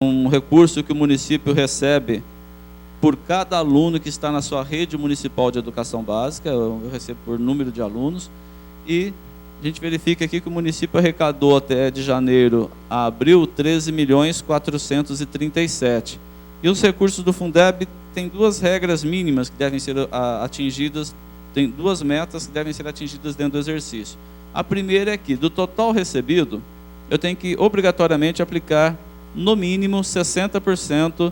um recurso que o município recebe por cada aluno que está na sua rede municipal de educação básica. Eu recebo por número de alunos, e a gente verifica aqui que o município arrecadou até de janeiro a abril 13.437. E os recursos do Fundeb têm duas regras mínimas que devem ser atingidas, tem duas metas que devem ser atingidas dentro do exercício. A primeira é que, do total recebido, eu tenho que obrigatoriamente aplicar no mínimo 60%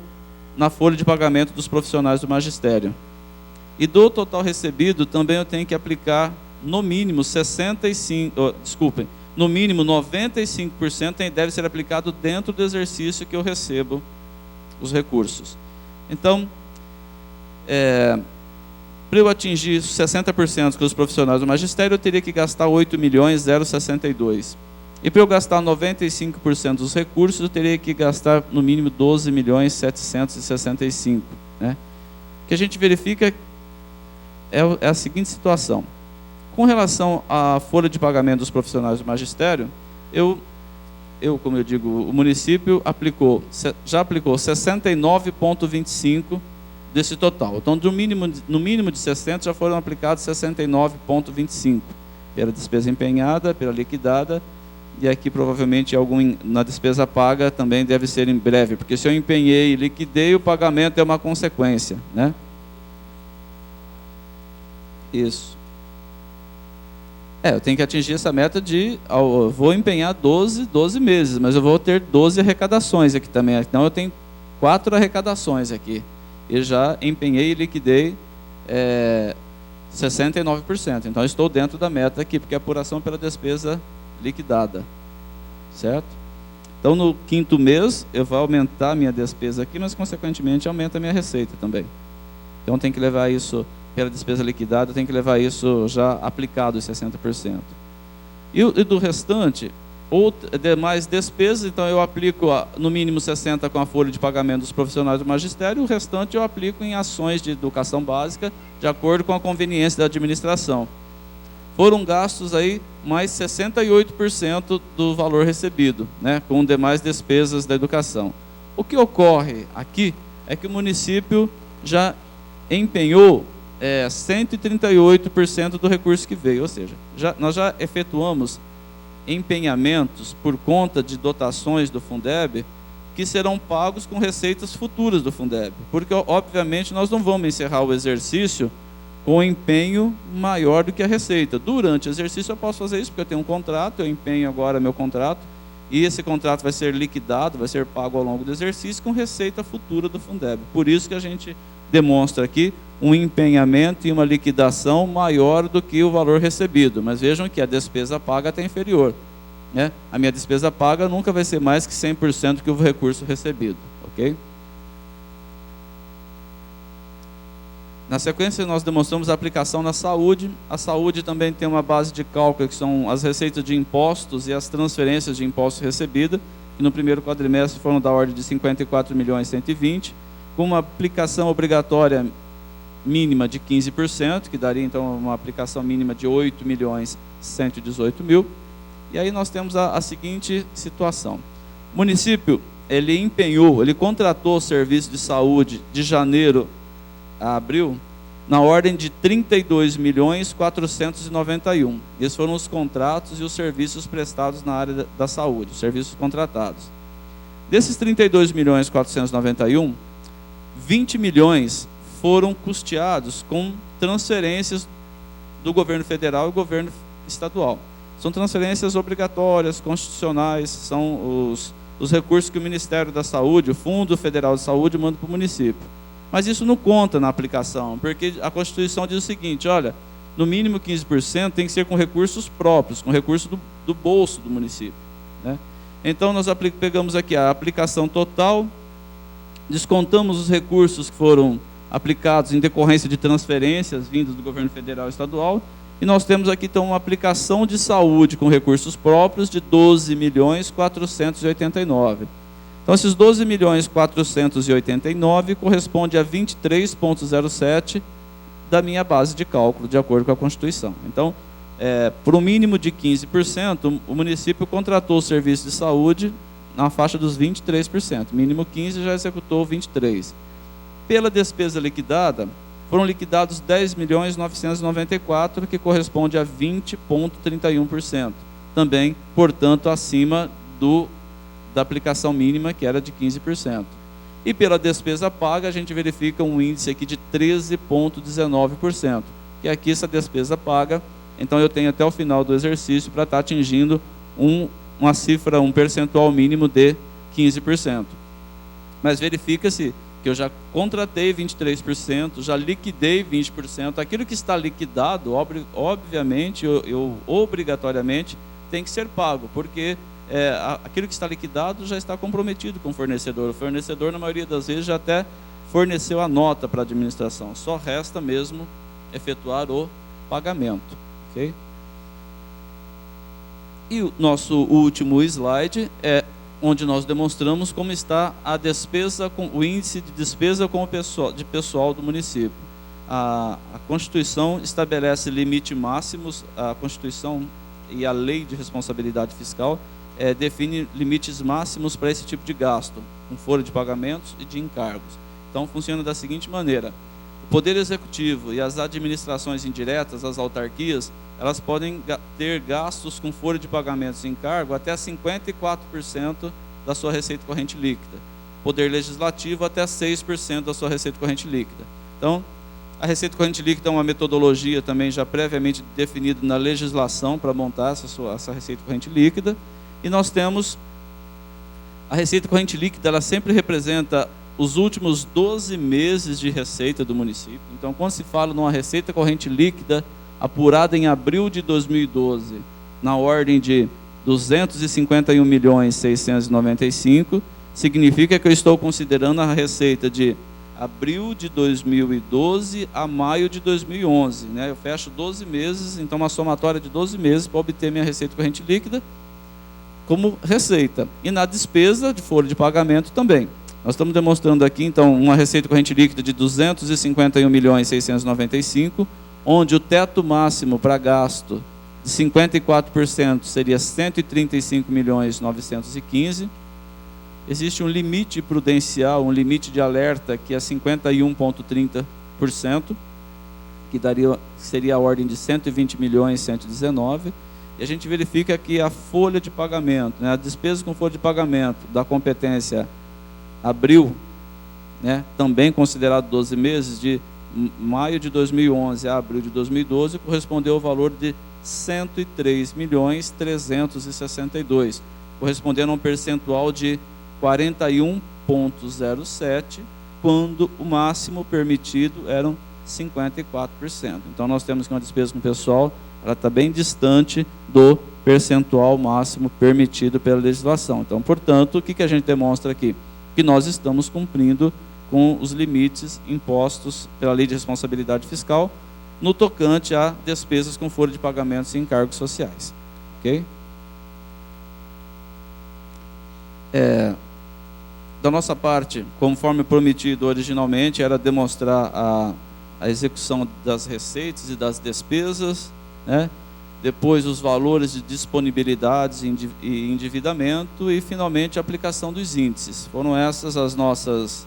na folha de pagamento dos profissionais do magistério. E do total recebido também eu tenho que aplicar no mínimo 95% deve ser aplicado dentro do exercício que eu recebo os recursos. Então, para eu atingir 60% com os profissionais do magistério, eu teria que gastar 8.062. E para eu gastar 95% dos recursos, eu teria que gastar no mínimo 12.765. Né? O que a gente verifica é a seguinte situação. Com relação à folha de pagamento dos profissionais do magistério, como eu digo, o município já aplicou 69,25 desse total. Então, no mínimo de 60, já foram aplicados 69,25 pela despesa empenhada, pela liquidada, e aqui provavelmente na despesa paga também deve ser em breve, porque se eu empenhei e liquidei, o pagamento é uma consequência, né? Isso. Eu tenho que atingir essa meta eu vou empenhar 12 meses, mas eu vou ter 12 arrecadações aqui também. Então eu tenho 4 arrecadações aqui. E já empenhei e liquidei 69%. Então eu estou dentro da meta aqui, porque é apuração pela despesa liquidada. Certo? Então no 5º mês eu vou aumentar a minha despesa aqui, mas consequentemente aumenta a minha receita também. Então tem que levar isso pela despesa liquidada, tem que levar isso já aplicado, os 60%. E do restante, ou demais despesas, então eu aplico no mínimo 60% com a folha de pagamento dos profissionais do magistério, o restante eu aplico em ações de educação básica, de acordo com a conveniência da administração. Foram gastos aí mais 68% do valor recebido, né, com demais despesas da educação. O que ocorre aqui é que o município já empenhou 138% do recurso que veio, ou seja, nós já efetuamos empenhamentos por conta de dotações do Fundeb que serão pagos com receitas futuras do Fundeb, porque obviamente nós não vamos encerrar o exercício com empenho maior do que a receita. Durante o exercício eu posso fazer isso, porque eu tenho um contrato, eu empenho agora meu contrato, e esse contrato vai ser liquidado, vai ser pago ao longo do exercício com receita futura do Fundeb. Por isso que a gente demonstra aqui um empenhamento e uma liquidação maior do que o valor recebido. Mas vejam que a despesa paga está inferior, né? A minha despesa paga nunca vai ser mais que 100% que o recurso recebido. Ok? Na sequência, nós demonstramos a aplicação na saúde. A saúde também tem uma base de cálculo, que são as receitas de impostos e as transferências de impostos recebidas, que no primeiro quadrimestre foram da ordem de 54.120.000, com uma aplicação obrigatória mínima de 15%, que daria então uma aplicação mínima de 8.118.000. E aí nós temos a seguinte situação. O município, ele contratou o serviço de saúde de janeiro a abril, na ordem de 32.491.000. Esses foram os contratos e os serviços prestados na área da saúde, os serviços contratados. Desses 32.491.000, 20 milhões foram custeados com transferências do governo federal e governo estadual. São transferências obrigatórias, constitucionais, são os recursos que o Ministério da Saúde, o Fundo Federal de Saúde, manda para o município. Mas isso não conta na aplicação, porque a Constituição diz o seguinte: olha, no mínimo 15% tem que ser com recursos próprios, com recurso do bolso do município, né? Então nós pegamos aqui a aplicação total, descontamos os recursos que foram aplicados em decorrência de transferências vindas do governo federal e estadual, e nós temos aqui então uma aplicação de saúde com recursos próprios de 12.489.000. Então, esses 12.489.000 corresponde a 23,07% da minha base de cálculo, de acordo com a Constituição. Então, por um mínimo de 15%, o município contratou o serviço de saúde na faixa dos 23%. Mínimo 15%, já executou 23%. Pela despesa liquidada, foram liquidados 10.994.000, que corresponde a 20,31%. Também, portanto, acima da aplicação mínima, que era de 15%. E pela despesa paga, a gente verifica um índice aqui de 13,19%, que aqui essa despesa paga, então eu tenho até o final do exercício para estar atingindo uma cifra, um percentual mínimo de 15%. Mas verifica-se que eu já contratei 23%, já liquidei 20%, aquilo que está liquidado, obviamente, eu obrigatoriamente tem que ser pago, porque aquilo que está liquidado já está comprometido com o fornecedor. O fornecedor, na maioria das vezes, já até forneceu a nota para a administração. Só resta mesmo efetuar o pagamento. Okay? E o nosso último slide é onde nós demonstramos como está a despesa, o índice de despesa com o pessoal do município. A Constituição estabelece limite máximos, a Constituição e a Lei de Responsabilidade Fiscal define limites máximos para esse tipo de gasto, com folha de pagamentos e de encargos. Então, funciona da seguinte maneira: o Poder Executivo e as administrações indiretas, as autarquias, elas podem ter gastos com folha de pagamentos e encargo até 54% da sua receita corrente líquida. Poder Legislativo até 6% da sua receita corrente líquida. Então, a receita corrente líquida é uma metodologia também já previamente definida na legislação para montar essa receita corrente líquida. E nós temos a receita corrente líquida, ela sempre representa os últimos 12 meses de receita do município. Então, quando se fala numa receita corrente líquida apurada em abril de 2012, na ordem de 251.695.000, significa que eu estou considerando a receita de abril de 2012 a maio de 2011. Né? Eu fecho 12 meses, então uma somatória de 12 meses para obter minha receita corrente líquida como receita. E na despesa de folha de pagamento também. Nós estamos demonstrando aqui, então, uma receita corrente líquida de 251.695.000, onde o teto máximo para gasto de 54% seria 135.915.000. Existe um limite prudencial, um limite de alerta, que é 51,30%, que seria a ordem de 120.119.000. E a gente verifica que a folha de pagamento, né, a despesa com folha de pagamento da competência abril, né, também considerado 12 meses, de maio de 2011 a abril de 2012, correspondeu ao valor de 103.362.000, correspondendo a um percentual de 41,07%, quando o máximo permitido eram 54%. Então nós temos que uma despesa com o pessoal, ela está bem distante do percentual máximo permitido pela legislação. Então, portanto, o que a gente demonstra aqui? Que nós estamos cumprindo com os limites impostos pela Lei de Responsabilidade Fiscal no tocante a despesas com folha de pagamentos e encargos sociais. Ok? Da nossa parte, conforme prometido originalmente, era demonstrar a execução das receitas e das despesas, né? Depois os valores de disponibilidades e endividamento e, finalmente, a aplicação dos índices. Foram essas as nossas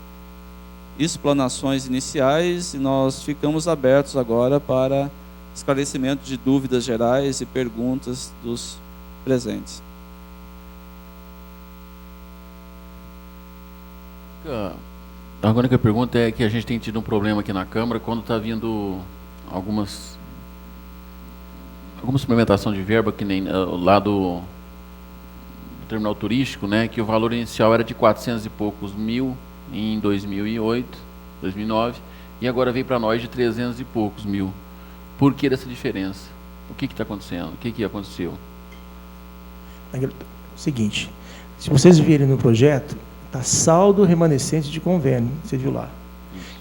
explanações iniciais e nós ficamos abertos agora para esclarecimento de dúvidas gerais e perguntas dos presentes. A única pergunta é que a gente tem tido um problema aqui na Câmara quando está vindo alguma suplementação de verba, que nem lá do terminal turístico, né, que o valor inicial era de 400 e poucos mil em 2008, 2009, e agora veio para nós de 300 e poucos mil. Por que dessa diferença? O que está acontecendo? O que aconteceu? Seguinte, se vocês virem no projeto, está saldo remanescente de convênio, você viu lá.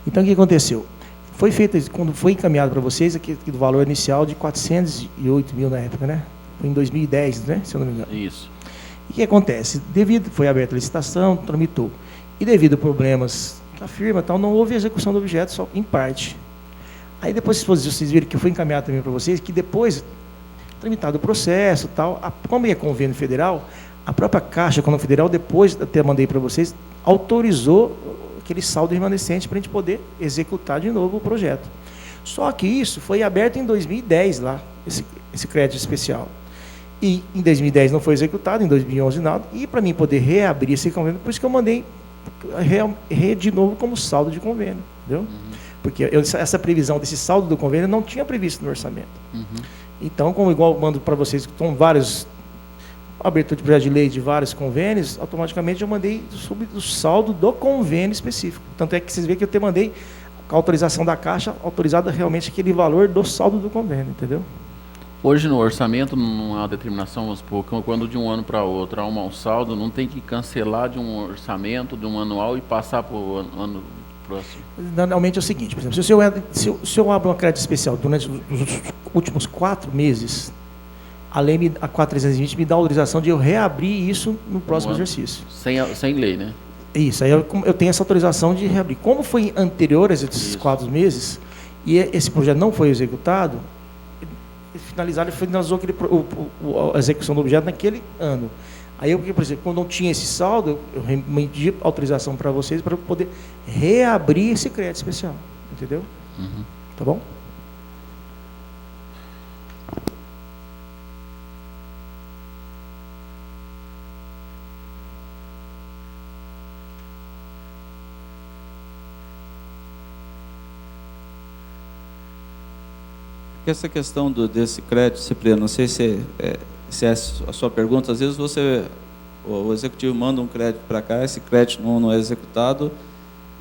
Então, o que aconteceu? Foi feito, quando foi encaminhado para vocês, aqui do valor inicial de 408 mil na época, né? Foi em 2010, né? Se eu não me engano. Isso. E o que acontece? Foi aberta a licitação, tramitou. E devido a problemas da firma, tal, não houve execução do objeto, só em parte. Aí depois vocês viram que foi encaminhado também para vocês, que depois, tramitado o processo, tal, como é convênio federal, A própria Caixa Econômica Federal, depois até mandei para vocês, autorizou aquele saldo remanescente para a gente poder executar de novo o projeto. Só que isso foi aberto em 2010 lá, esse crédito especial. E em 2010 não foi executado, em 2011 nada, e para mim poder reabrir esse convênio, por isso que eu mandei de novo como saldo de convênio, entendeu? Porque essa previsão desse saldo do convênio não tinha previsto no orçamento. Então, como igual eu mando para vocês, que estão vários, abertura de projeto de lei de vários convênios, automaticamente eu mandei sobre o saldo do convênio específico. Tanto é que vocês veem que eu te mandei com a autorização da Caixa, autorizada realmente aquele valor do saldo do convênio, entendeu? Hoje no orçamento não há determinação, vamos supor, quando de um ano para outro há um mau saldo, não tem que cancelar de um orçamento, de um anual e passar para o ano próximo? Normalmente é o seguinte, por exemplo, se eu abro uma crédito especial durante os últimos 4 meses, a lei, a 4320, me dá a autorização de eu reabrir isso no próximo exercício. Sem lei, né? Isso, aí eu tenho essa autorização de reabrir. Como foi anterior a esses 4 meses, e esse projeto não foi executado, ele finalizou a execução do objeto naquele ano. Aí, por exemplo, quando não tinha esse saldo, eu pedi autorização para vocês para poder reabrir esse crédito especial. Entendeu? Tá bom? Essa questão desse crédito, Cipriano, não sei se é a sua pergunta, às vezes o executivo manda um crédito para cá, esse crédito não é executado,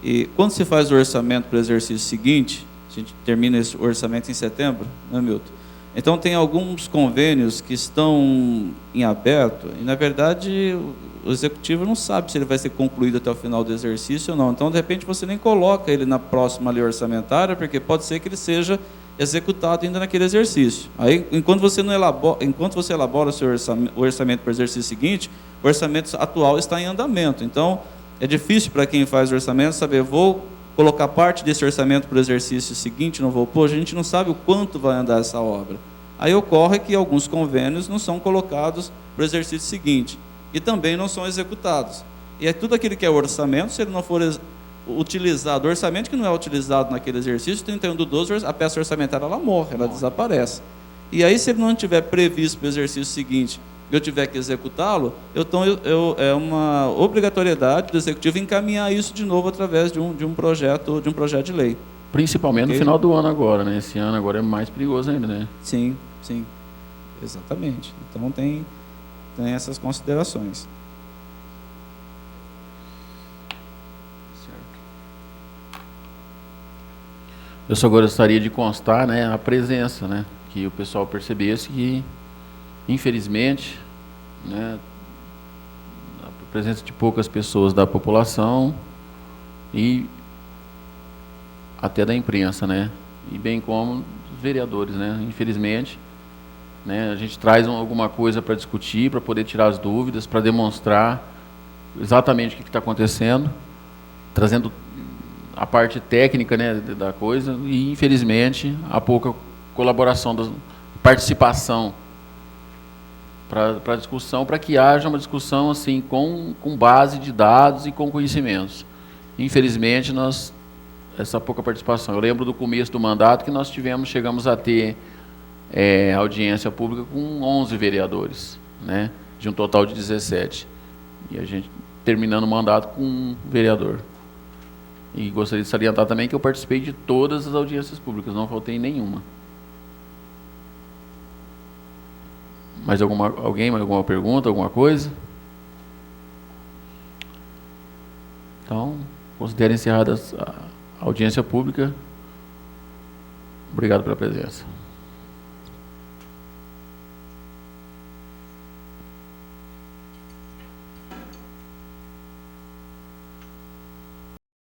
e quando se faz o orçamento para o exercício seguinte, a gente termina esse orçamento em setembro, né, Milton? Então tem alguns convênios que estão em aberto, e na verdade o executivo não sabe se ele vai ser concluído até o final do exercício ou não, então de repente você nem coloca ele na próxima lei orçamentária, porque pode ser que ele seja executado ainda naquele exercício. Aí, enquanto você elabora o orçamento para o exercício seguinte, o orçamento atual está em andamento. Então, é difícil para quem faz o orçamento saber, vou colocar parte desse orçamento para o exercício seguinte, não vou pôr, a gente não sabe o quanto vai andar essa obra. Aí ocorre que alguns convênios não são colocados para o exercício seguinte e também não são executados. E é tudo aquilo que é orçamento, se ele não for utilizado, o orçamento que não é utilizado naquele exercício, 31/12, a peça orçamentária ela morre, ela desaparece. E aí, se ele não tiver previsto para o exercício seguinte, eu tiver que executá-lo, é uma obrigatoriedade do executivo encaminhar isso de novo através de um projeto de lei. Principalmente no final do ano agora, né? Esse ano agora é mais perigoso ainda, né? Sim, exatamente. Então tem essas considerações. Eu só gostaria de constar, né, a presença, né, que o pessoal percebesse que, infelizmente, né, a presença de poucas pessoas da população e até da imprensa, né, e bem como dos vereadores, né, infelizmente, né, a gente traz alguma coisa para discutir, para poder tirar as dúvidas, para demonstrar exatamente o que está acontecendo, trazendo a parte técnica, né, da coisa, e infelizmente a pouca colaboração, participação para a discussão, para que haja uma discussão assim com base de dados e com conhecimentos. Infelizmente essa pouca participação. Eu lembro do começo do mandato que nós chegamos a ter audiência pública com 11 vereadores, né, de um total de 17, e a gente terminando o mandato com um vereador. E gostaria de salientar também que eu participei de todas as audiências públicas, não faltei em nenhuma. Mais alguma pergunta, alguma coisa? Então, considero encerrada a audiência pública. Obrigado pela presença.